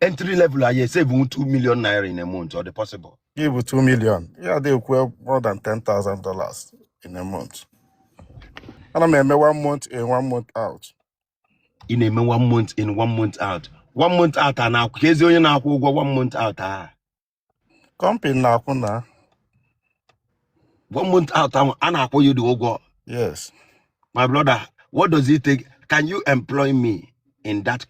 entry level, I save 2 million naira in a month, or the possible. Give you 2 million. Yeah, they equal more than $10,000 in a month. And I mean 1 month in, 1 month out. In a 1 month in, 1 month out. 1 month out, and now, here's the only now 1 month out. Company now, kuna. 1 month out, and I you the Ogo. Yes. My brother, what does it take? Can you employ me in that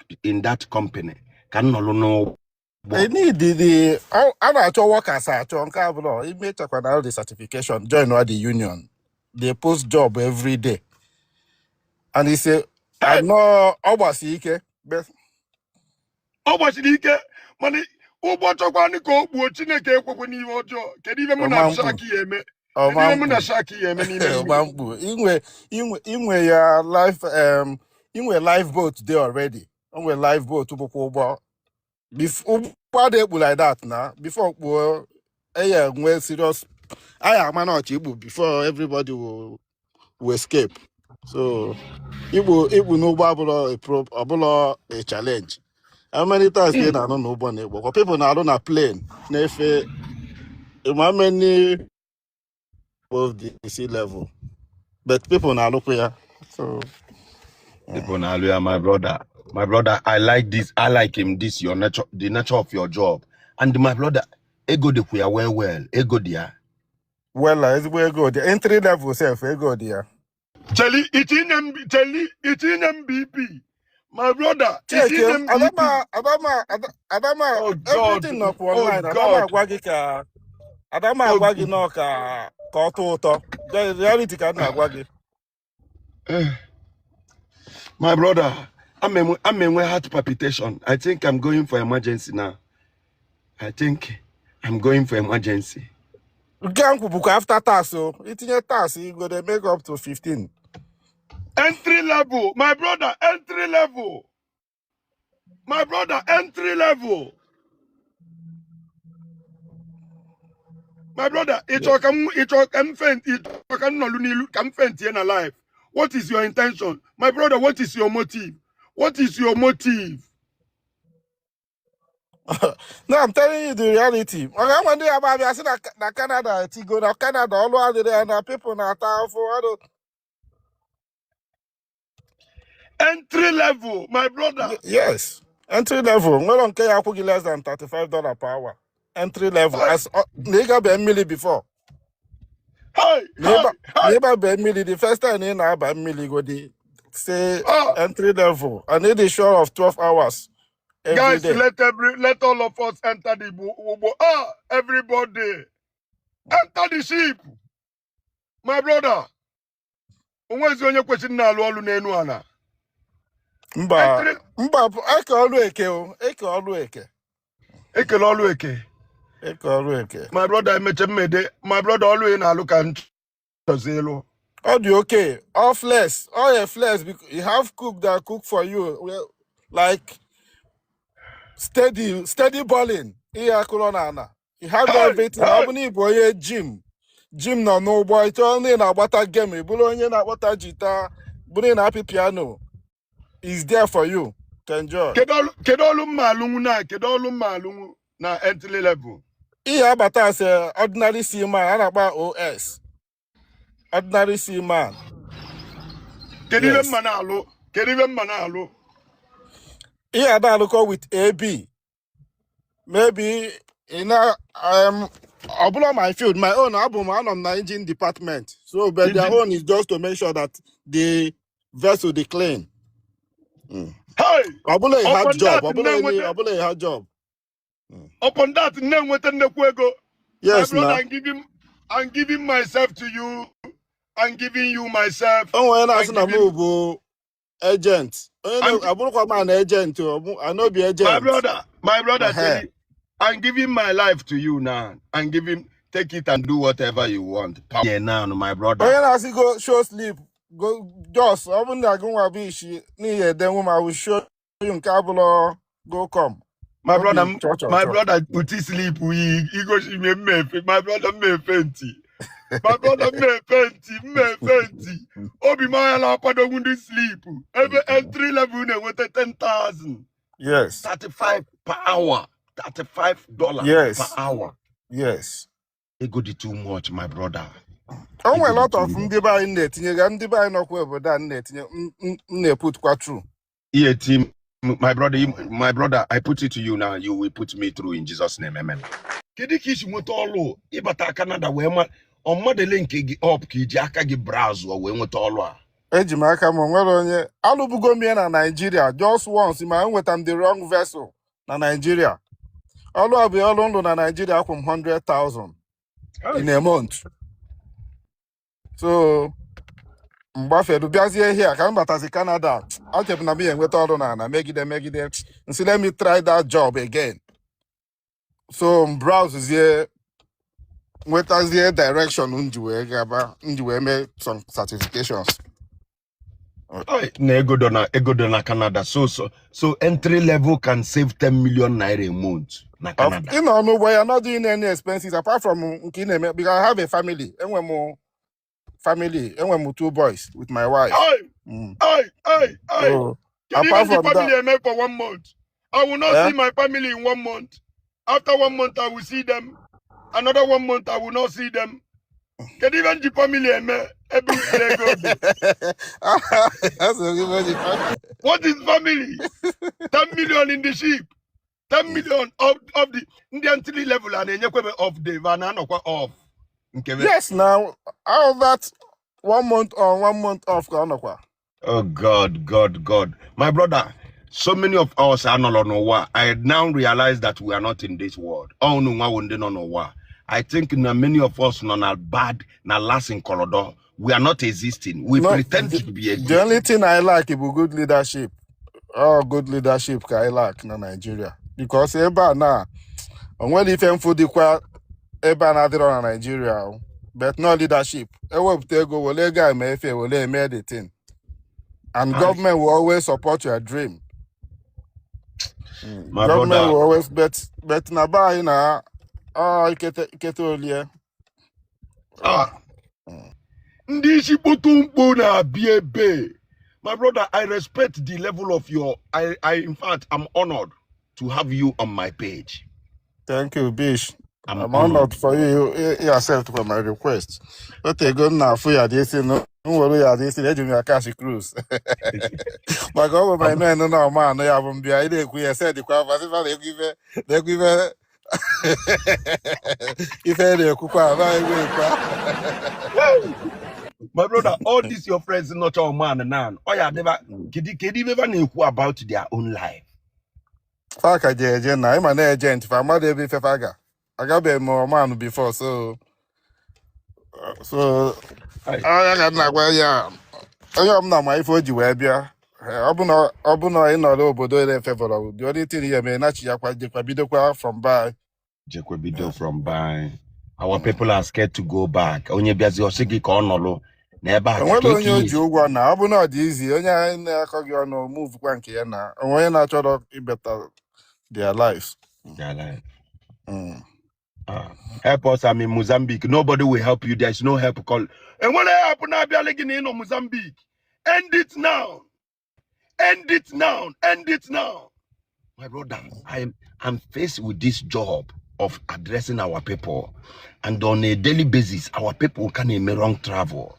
company? Can no know? They need the I not work as a Chablo. It may check on all the certification, join all the union. They post job every day. And he say, I know Obasike. Obasike, money. Ubotokwane ko bu Chineke ekwekwe n'ihe ọjọọ. Kedu ibe mụ na Shaki eme? Kedu ibe mụ na Shaki eme n'ime Omambu. Inwe ya live boat there already. Inwe live boat ubukwo. Before like that now, before well serious I am not before everybody will escape. So it will no a challenge. How many times they don't know but people now on a plane. How many of the sea level? But people now look here. So people now look, my brother. My brother, I like this. I like him. This your nature, the nature of your job. And my brother, ego de kuya well. Ego dia. Well, it's where go. The entry level self, ego dia. Charlie, it's in MBP. My brother, check it's in MBP. Adama, oh God. everything up online. Adama Gwagi Adama Gwagi no ka auto. The reality can Gwagi. My brother, I'm in heart palpitation. I think I'm going for emergency now. I think I'm going for emergency. After tax, so it's in your tax, you go to make up to 15. Entry level, my brother, entry level. My brother, entry level. My brother, it's alive. What is your intention? My brother, what is your motive? What is your motive? No, I'm telling you the reality. One day I said that Canada, go to Canada, all over there, and people now for entry level, my brother. Yes, entry level. We don't care how less than $35 per hour. Entry level. As nigga be milli before. Neighbor be milli the first time in I be milli go the say entry level. I need a show of 12 hours. Guys, day. let all of us enter the everybody enter the ship. My brother, where's your question now? Mba, eke olu eke o, eke olu eke. Eke olu eke. Eke olu eke. My brother, my brother always na look and zelo. All the okay, all flesh, all your flesh. You have cook that cook for you, well, like steady balling. Iya kulonana. You have everything. Abuni boye gym no boy. It's only na bata game. Bulo onye na bata jita. Buni na happy piano. Is there for you to enjoy. Kedolu malungu na entry level. Iya bata say ordinary seaman. Anaba OS. Ordinary seaman. Kedive manalo. Iya da look with AB. Maybe Abula my field, my own album, I'm on the engine department. So but their own is just to make sure that the vessel they clean. Hey, Abula a hard job. Abula a hard job. Upon that, name with the yes, my brother, I'm giving myself to you. I'm giving you myself. Oh, when I say move agent. I'm an agent. I know be agent. My brother, I'm giving my life to you now. I'm giving, take it and do whatever you want. Yeah, now, my brother. When I see go show sleep, go just. I wouldn't go be she near them woman. I will show you Kabula go come. My brother put his sleep. He goes me. My brother me fenty. My brother me fenty. Obi my la pada wundi sleep. Every entry level with 10,000. Yes. 35 per hour. $35 per Yes. hour. Yes. It go too much, my brother. Onwe a lot too of much. ndị be anyị na-etinye ga ndị be anyị nọkwa obodo a na-etinye na-eputkwa true. Yeah, team, my brother, I put it to you now. You will put me through in Jesus' name, amen. Kedu ka isi nweta ọlụ ịbata Canada wee ma ọmmadele nke gị up ka iji aka gị browse wee nweta ọlụ a? Eji m aka m nwere onye alụbugo m na Nigeria just once ma enweta m the wrong vessel na Nigeria. Ọlụ a bụ ọlụ ndụ na Nigeria akwụ m 100,000 in a month. So mgbafedu bịazie here ka m batazi Canada. Achebụ na m enweta ọrụ na megide nsi let me try that job again. So browsezie nwetazie direction nji wee gaba nji wee mee some certifications. Na ego do na Canada. So entry level can save 10 million naira a month na Canada. You know, no, you're not doing any expenses apart from because I have a family. And when family, 2 boys with my wife. Hey. So, Apart from family I make for 1 month. I will not see my family in 1 month. After 1 month, I will see them. Another 1 month, I will not see them. Can even the family What is family? 10 million in the ship. 10 million of the Indian 3 level and of the banana off. Yes, now all that 1 month on 1 month off. Oh God. My brother, so many of us are no longer. I now realize that we are not in this world. Oh no, I think many of us not bad, not last in corridor. We are not existing. We pretend to be existing. The only thing I like is good leadership. Oh, good leadership I like in Nigeria. Because eba na onwe ife mfudikwa eba na adiro na Nigeria. But no leadership. Ewepụta wole guy ma efe wole eme the thing. And government will always support your dream. My government brother will always bet na buy na ikete olie. Ndị isi kpotu mkpo na biebe. My brother, I respect the level of your in fact I'm honored to have you on my page. Thank you, Bish. I'm honored for you accept for my request. But you go now for your this no worry ya this let me cash cruise. My God, my man no man no ya bum bia ide ku ya said the kwa va they give if they ku kwa My brother, all these your friends not all man now. Oh yeah, never kedi never know about their own life. Faka je na I'm an agent for my dey be faga. I got be more man before so I got na gwa ya. Onye m na my ifo ji wee bịa. Ọbụna ị nọrọ obodo ere favor. The only thing you may na chi yakwa jekwa bidokwa from by. Jekwa bido from by. Our people are scared to go back. Onye biazi osigi ka onolo na ebe a. Onwere onye oji ụgwọ na ọbụna ọ dị easy. Onye na-akọ gị ọnụ move kwa nke ya na. Onye na-achọrọ ibeta their lives. Help us. I'm in Mozambique. Nobody will help you. There's no help call. And when I happen to be in Mozambique, end it now. My brother, I'm faced with this job of addressing our people, and on a daily basis, our people can make wrong travel.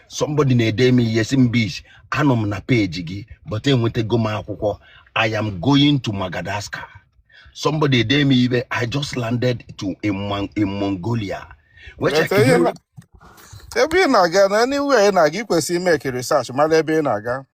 Somebody na me yes in beach, anom na page but then when they go I am going to Madagascar. Somebody me I just landed in Mongolia. Which ebe ị na-aga na anywhere ị na-aga ikwesị ime research mara ebe ị na-aga